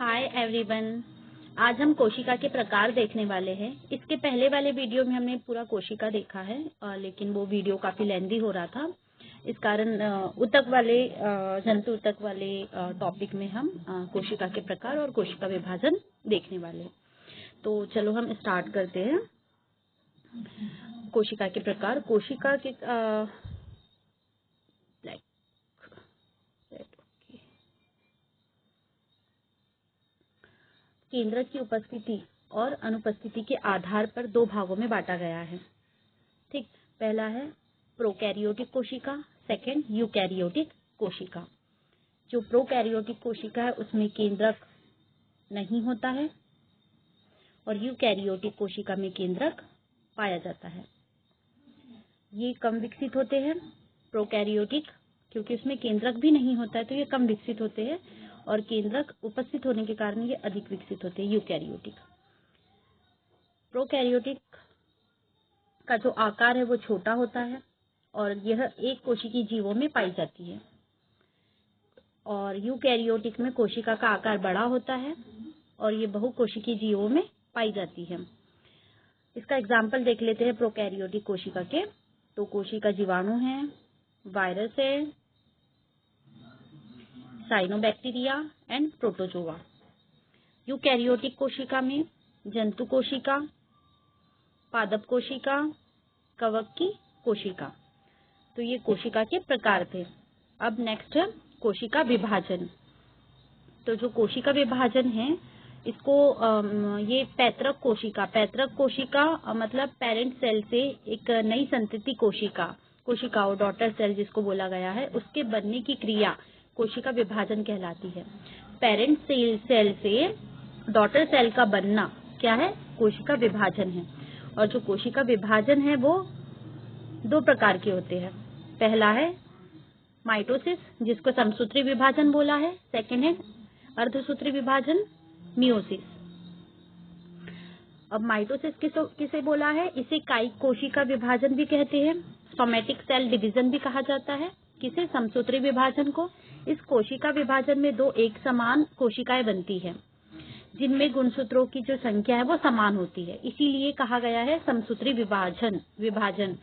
Hi everyone. आज हम कोशिका के प्रकार देखने वाले हैं। इसके पहले वाले वीडियो में हमने पूरा कोशिका देखा है, लेकिन वो वीडियो काफी लेंदी हो रहा था। इस कारण ऊतक वाले जंतु ऊतक वाले टॉपिक में हम कोशिका के प्रकार और कोशिका विभाजन देखने वाले हैं। तो चलो हम स्टार्ट करते हैं। कोशिका के प्रकार। कोशिका के केंद्रक की उपस्थिति और अनुपस्थिति के आधार पर दो भागों में बांटा गया है। ठीक, पहला है प्रोकैरियोटिक कोशिका, सेकंड यूकैरियोटिक कोशिका। जो प्रोकैरियोटिक कोशिका है उसमें केंद्रक नहीं होता है और यूकैरियोटिक कोशिका में केंद्रक पाया जाता है। ये कम विकसित होते हैं। प्रोकैरियोटिक क्योंकि उसमें केंद्रक भी नहीं होता है तो ये कम विकसित होते हैं, और केंद्रक उपस्थित होने के कारण ये अधिक विकसित होते हैं। यूकैरियोटिक। प्रोकैरियोटिक का जो आकार है वो छोटा होता है और यह एक कोशिकीय जीवों में पाई जाती है, और यूकैरियोटिक में कोशिका का आकार बड़ा होता है और ये बहुकोशिकीय जीवों में पाई जाती है। इसका एग्जाम्पल देख लेते हैं प्रोकैरियोटिक कोशिका के। तो कोशिका जीवाणु है, वायरस है, साइनोबैक्टीरिया एंड प्रोटोजोआ। यूकैरियोटिक कोशिका में जंतु कोशिका, पादप कोशिका, कवक की कोशिका। तो ये कोशिका के प्रकार थे। अब नेक्स्ट है कोशिका विभाजन। तो जो कोशिका विभाजन है इसको ये पैतृक कोशिका मतलब पेरेंट सेल से एक नई संतति कोशिकाओं डॉटर सेल जिसको बोला गया है, उसके बनने की क्रिया कोशिका विभाजन कहलाती है। पेरेंट सेल से डॉटर सेल का बनना क्या है? कोशिका विभाजन है। और जो कोशिका विभाजन है वो दो प्रकार के होते हैं। पहला है माइटोसिस जिसको समसूत्री विभाजन बोला है, सेकंड है अर्धसूत्री विभाजन, मियोसिस। अब माइटोसिस किसे बोला है? इसे कायिक कोशिका विभाजन भी कहते हैं, सोमैटिक सेल डिवीजन भी कहा जाता है। किसे? समसूत्री विभाजन को। इस कोशिका विभाजन में दो एक समान कोशिकाएं बनती हैं जिनमें गुणसूत्रों की जो संख्या है वो समान होती है, इसीलिए कहा गया है समसूत्री विभाजन।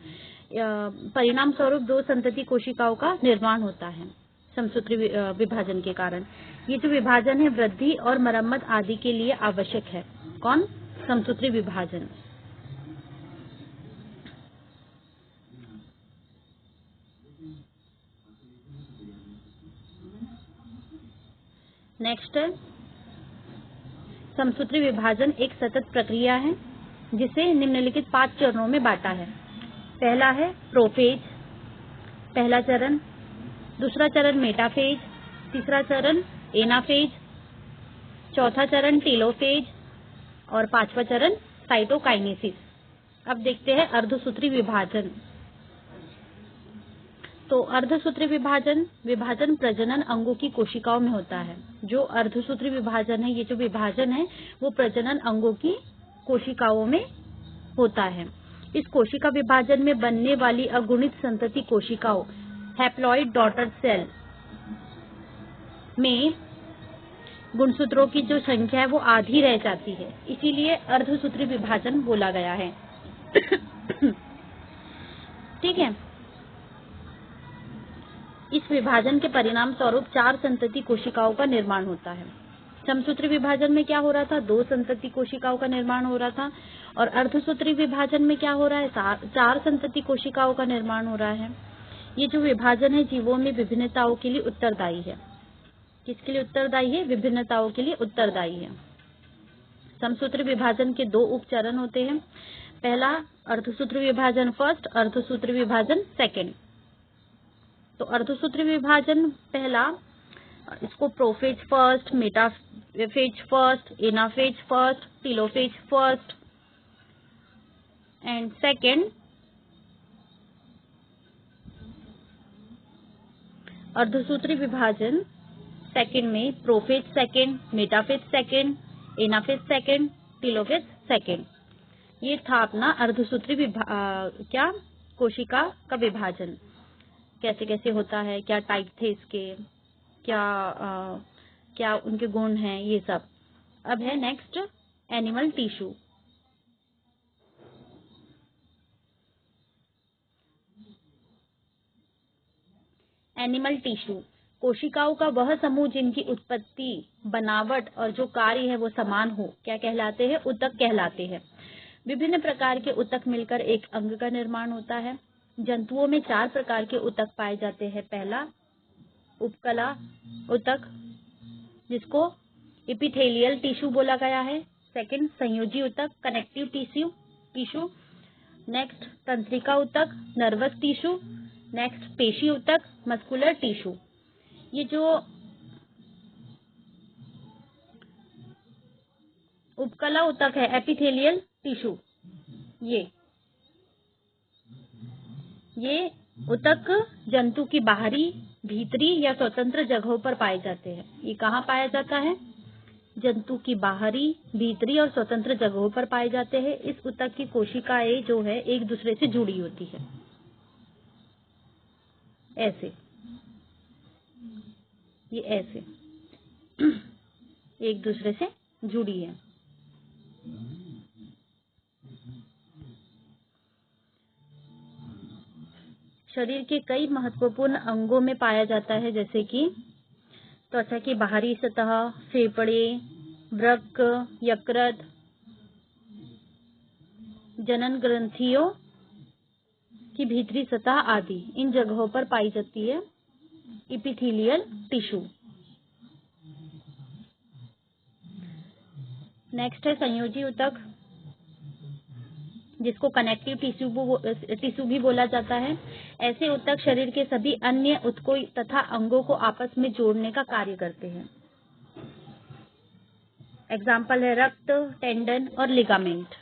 परिणाम स्वरूप दो संतति कोशिकाओं का निर्माण होता है समसूत्री विभाजन के कारण। ये जो विभाजन है वृद्धि और मरम्मत आदि के लिए आवश्यक है। कौन? समसूत्री विभाजन। नेक्स्ट है समसूत्री विभाजन एक सतत प्रक्रिया है जिसे निम्नलिखित 5 चरणों में बांटा है। पहला है प्रोफेज, पहला चरण। दूसरा चरण मेटाफेज, तीसरा चरण एनाफेज, चौथा चरण टेलोफेज और पांचवा चरण साइटोकाइनेसिस। अब देखते हैं अर्धसूत्री विभाजन। तो अर्धसूत्री विभाजन प्रजनन अंगों की कोशिकाओं में होता है। जो अर्धसूत्री विभाजन है, ये जो विभाजन है वो प्रजनन अंगों की कोशिकाओं में होता है। इस कोशिका विभाजन में बनने वाली अगुणित संतति कोशिकाओं हैप्लॉइड डॉटर सेल में गुणसूत्रों की जो संख्या है वो आधी रह जाती है, इसीलिए अर्धसूत्री विभाजन बोला गया है। ठीक है। इस विभाजन के परिणाम स्वरूप 4 संतति कोशिकाओं का निर्माण होता है। समसूत्री विभाजन में क्या हो रहा था? 2 संतति कोशिकाओं का निर्माण हो रहा था, और अर्धसूत्री विभाजन में क्या हो रहा है? 4 संतति कोशिकाओं का निर्माण हो रहा है। ये जो विभाजन है जीवों में विभिन्नताओं के लिए उत्तरदायी है। किसके लिए उत्तरदायी है? विभिन्नताओं के लिए उत्तरदायी है। समसूत्री विभाजन के 2 उप चरण होते हैं। पहला अर्धसूत्री विभाजन फर्स्ट, अर्धसूत्री विभाजन सेकेंड। तो अर्धसूत्री विभाजन पहला, इसको prophase first, metaphase first, anaphase first, telophase first and second. अर्धसूत्री विभाजन सेकेंड में prophase second, metaphase second, anaphase second, telophase second. ये था अपना अर्धसूत्री कोशिका का विभाजन। कैसे कैसे होता है, क्या टाइप थे इसके, क्या क्या उनके गुण हैं, ये सब। अब है next animal tissue. Animal tissue कोशिकाओं का वह समूह जिनकी उत्पत्ति, बनावट और जो कार्य है वो समान हो, क्या कहलाते हैं? ऊतक कहलाते हैं। विभिन्न प्रकार के ऊतक मिलकर एक अंग का निर्माण होता है। जंतुओं में 4 प्रकार के ऊतक पाए जाते हैं। पहला उपकला ऊतक, जिसको एपिथेलियल टिश्यू बोला गया है। सेकंड संयोजी ऊतक, कनेक्टिव टिश्यू। नेक्स्ट तंत्रिका ऊतक, नर्वस टिश्यू। नेक्स्ट पेशी ऊतक, मस्कुलर टिश्यू। ये जो उपकला ऊतक है, एपिथेलियल टिश्यू, ये ऊतक जंतु की बाहरी, भीतरी या स्वतंत्र जगहों पर पाए जाते हैं। ये कहाँ पाया जाता है? जंतु की बाहरी, भीतरी और स्वतंत्र जगहों पर पाए जाते हैं। इस ऊतक की कोशिकाएं जो है एक दूसरे से जुड़ी होती है, ऐसे, ये ऐसे एक दूसरे से जुड़ी है। शरीर के कई महत्वपूर्ण अंगों में पाया जाता है, जैसे कि त्वचा की बाहरी सतह, फेफड़े, वृक्क, यकृत, जनन ग्रंथियों की भीतरी सतह आदि, इन जगहों पर पाई जाती है एपिथेलियल टिश्यू। नेक्स्ट है संयोजी ऊतक, जिसको कनेक्टिव टिश्यू भी बोला जाता है। ऐसे ऊतक शरीर के सभी अन्य ऊतकों तथा अंगों को आपस में जोड़ने का कार्य करते हैं। एग्जाम्पल है रक्त, टेंडन और लिगामेंट।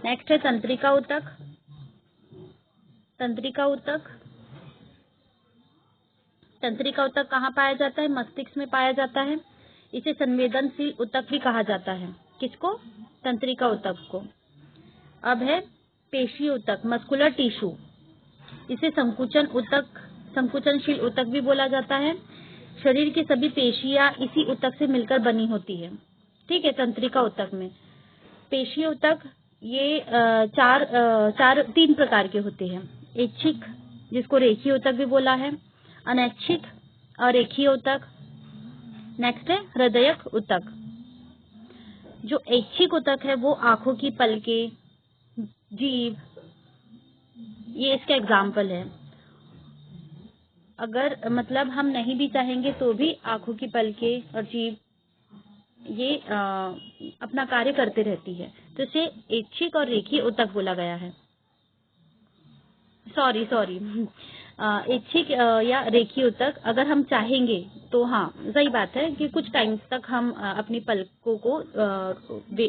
नेक्स्ट है तंत्रिका ऊतक। तंत्रिका ऊतक कहाँ पाया जाता है? मस्तिष्क में पाया जाता है। इसे संवेदनशील ऊतक भी कहा जाता है। किसको? तंत्रिका ऊतक को। अब है पेशी ऊतक, मस्कुलर टिश्यू। इसे संकुचनशील ऊतक भी बोला जाता है। शरीर की सभी पेशियां इसी ऊतक से मिलकर बनी होती है। ठीक है। तंत्रिका ऊतक में पेशी ऊतक ये 3 प्रकार के होते हैं। ऐच्छिक, जिसको रेखीय ऊतक भी बोला है, अनैच्छिक, अरेखीय ऊतक। नेक्स्ट है हृदयक ऊतक। जो ऐच्छिक ऊतक है वो आंखों की पलकें, जीभ, ये इसका एग्जाम्पल है। अगर मतलब हम नहीं भी चाहेंगे तो भी आंखों की पलकें और जीभ ये अपना कार्य करते रहती है, तो इसे ऐच्छिक और रेखीय ऊतक बोला गया है। सॉरी ऐच्छिक या रेखीय ऊतक अगर हम चाहेंगे तो हाँ, सही बात है कि कुछ टाइम तक हम अपनी पलकों को